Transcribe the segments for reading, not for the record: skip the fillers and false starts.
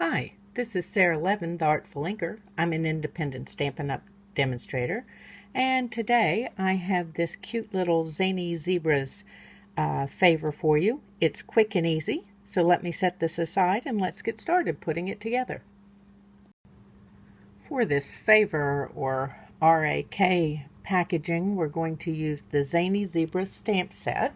Hi, this is Sara Levin, the Artful Inker. I'm an independent Stampin' Up! Demonstrator, and today I have this cute little Zany Zebras favor for you. It's quick and easy, so let me set this aside and let's get started putting it together. For this favor, or RAK packaging, we're going to use the Zany Zebras stamp set.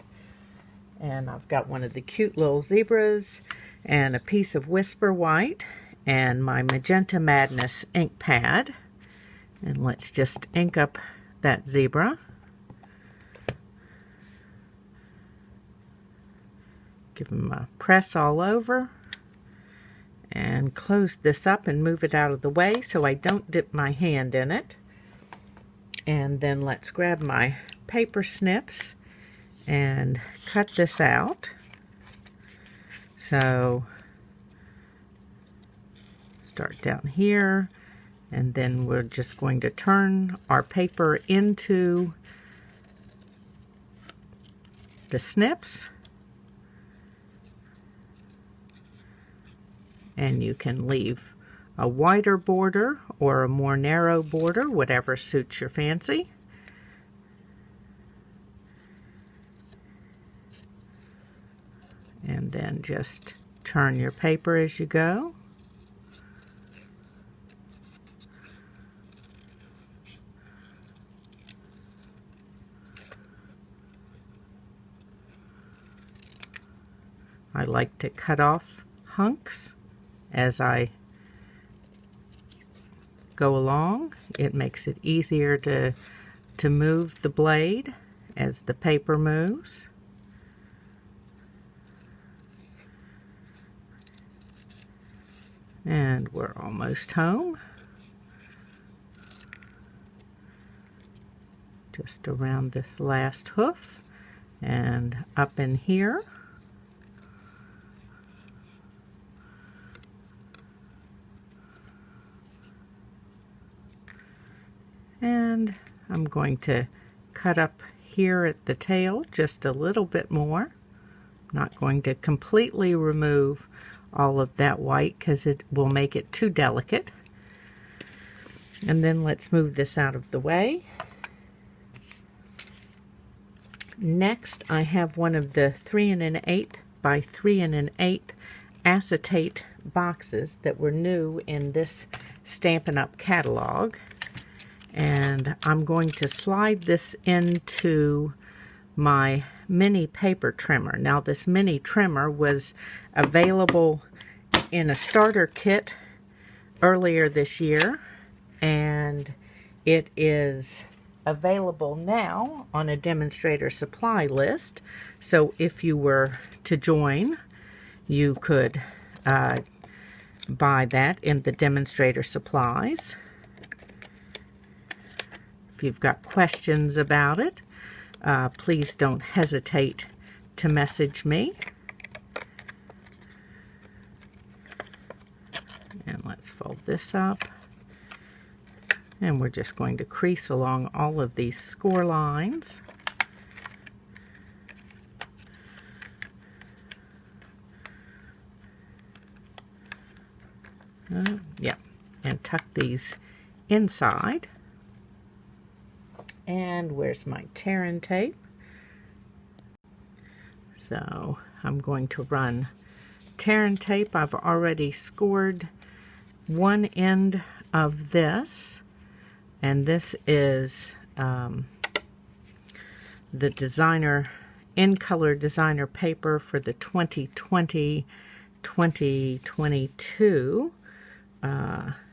And I've got one of the cute little zebras and a piece of Whisper White and my Magenta Madness ink pad. And let's just ink up that zebra. Give them a press all over and close this up and move it out of the way so I don't dip my hand in it. And then let's grab my paper snips and cut this out. So start down here, and then we're just going to turn our paper into the snips, and you can leave a wider border or a more narrow border, whatever suits your fancy. And then just turn your paper as you go. I like to cut off hunks as I go along. It makes it easier to move the blade as the paper moves. And we're almost home. Just around this last hoof and up in here. And I'm going to cut up here at the tail just a little bit more. Not going to completely remove all of that white because it will make it too delicate. And then let's move this out of the way. Next, I have one of the 3 1/8 by 3 1/8 acetate boxes that were new in this Stampin' Up! Catalog. And I'm going to slide this into my mini paper trimmer. Now, this mini trimmer was available in a starter kit earlier this year, and it is available now on a demonstrator supply list. So if you were to join, you could buy that in the demonstrator supplies. If you've got questions about it, please don't hesitate to message me. And let's fold this up. And we're just going to crease along all of these score lines. Yeah, and tuck these inside. And where's my tear-in tape? So I'm going to run tear-in tape. I've already scored one end of this, and this is the designer in color designer paper for the 2020-2022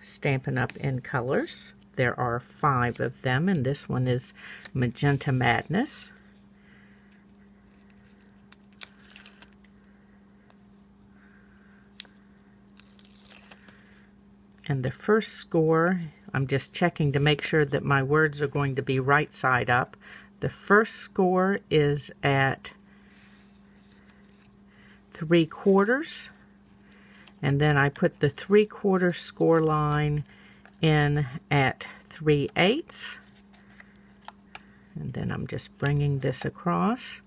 Stampin' Up! In colors. There are 5 of them, and this one is Magenta Madness. And the first score, I'm just checking to make sure that my words are going to be right side up. The first score is at 3/4, and then I put the 3/4 score line in at 3/8, and then I'm just bringing this across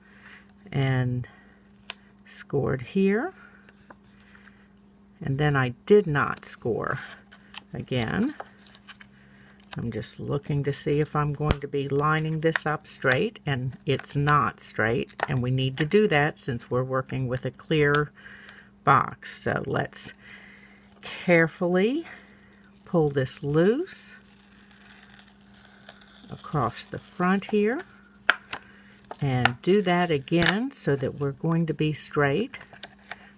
and scored here, And then I did not score again. I'm just looking to see if I'm going to be lining this up straight, and it's not straight, and we need to do that since we're working with a clear box. So let's carefully pull this loose across the front here and do that again so that we're going to be straight.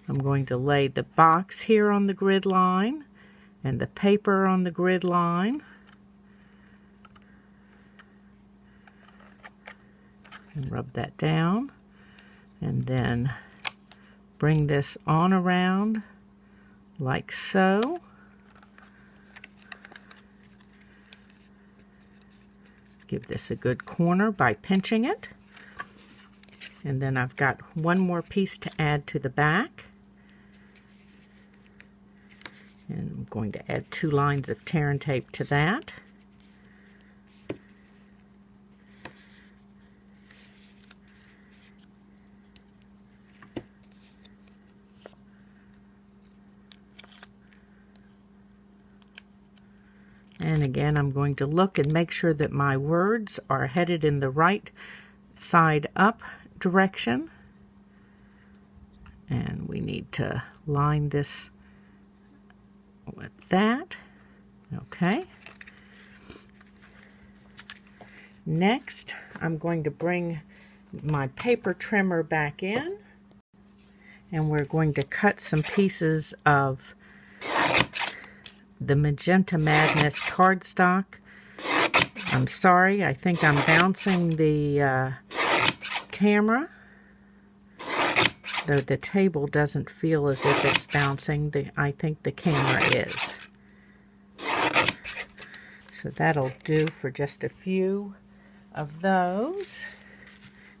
I'm going to lay the box here on the grid line and the paper on the grid line. And rub that down, and then bring this on around like so. Give this a good corner by pinching it. And then I've got one more piece to add to the back. And I'm going to add 2 lines of tear and tape to that. And again, I'm going to look and make sure that my words are headed in the right side up direction. And we need to line this with that. Okay. Next, I'm going to bring my paper trimmer back in, and we're going to cut some pieces of the Magenta Madness cardstock. I'm sorry, I think I'm bouncing the camera, though the table doesn't feel as if it's bouncing. I think the camera is. So that'll do for just a few of those.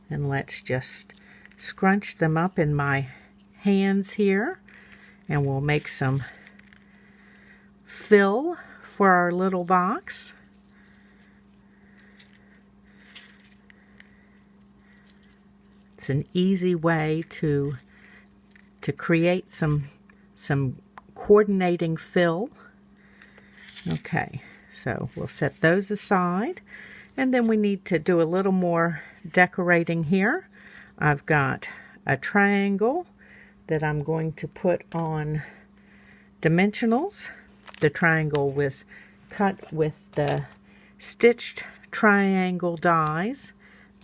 And let's just scrunch them up in my hands here, and we'll make some fill for our little box. It's an easy way to create some coordinating fill. Okay, so we'll set those aside, and then we need to do a little more decorating here. I've got a triangle that I'm going to put on dimensionals. The triangle was cut with the stitched triangle dies.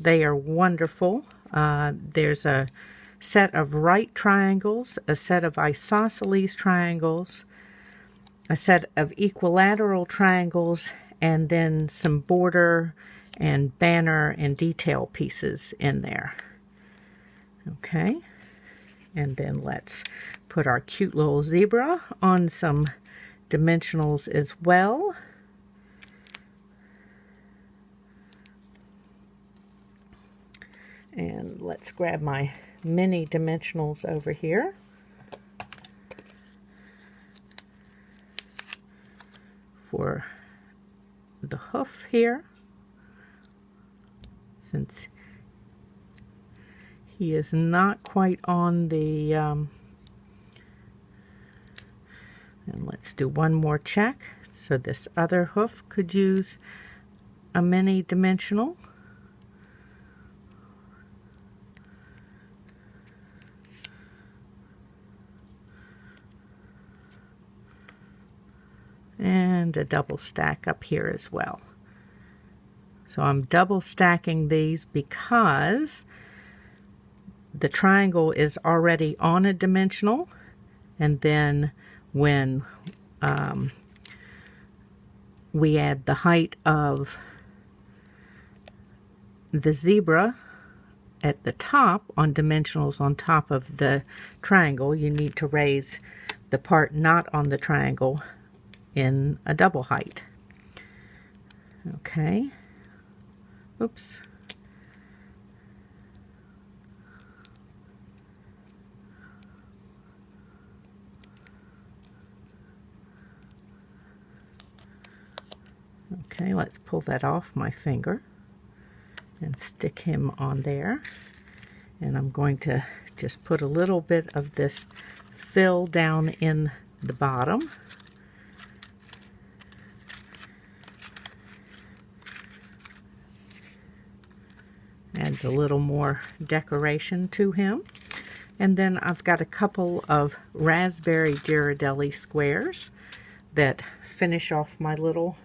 They are wonderful. There's a set of right triangles, a set of isosceles triangles, a set of equilateral triangles, and then some border and banner and detail pieces in there. Okay, and then let's put our cute little zebra on some dimensionals as well. And let's grab my mini dimensionals over here. For the hoof here, since he is not quite on the and let's do one more check. So this other hoof could use a mini dimensional. And a double stack up here as well. So I'm double stacking these because the triangle is already on a dimensional, and then when we add the height of the zebra at the top on dimensionals on top of the triangle, you need to raise the part not on the triangle in a double height. Okay. Oops. Okay, let's pull that off my finger and stick him on there. And I'm going to just put a little bit of this fill down in the bottom. Adds a little more decoration to him. And then I've got a couple of raspberry Ghirardelli squares that finish off my little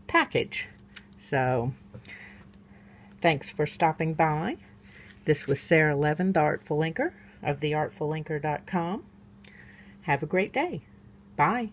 package. So, thanks for stopping by. This was Sara Levin, the Artful Inker of theartfulinker.com. Have a great day. Bye.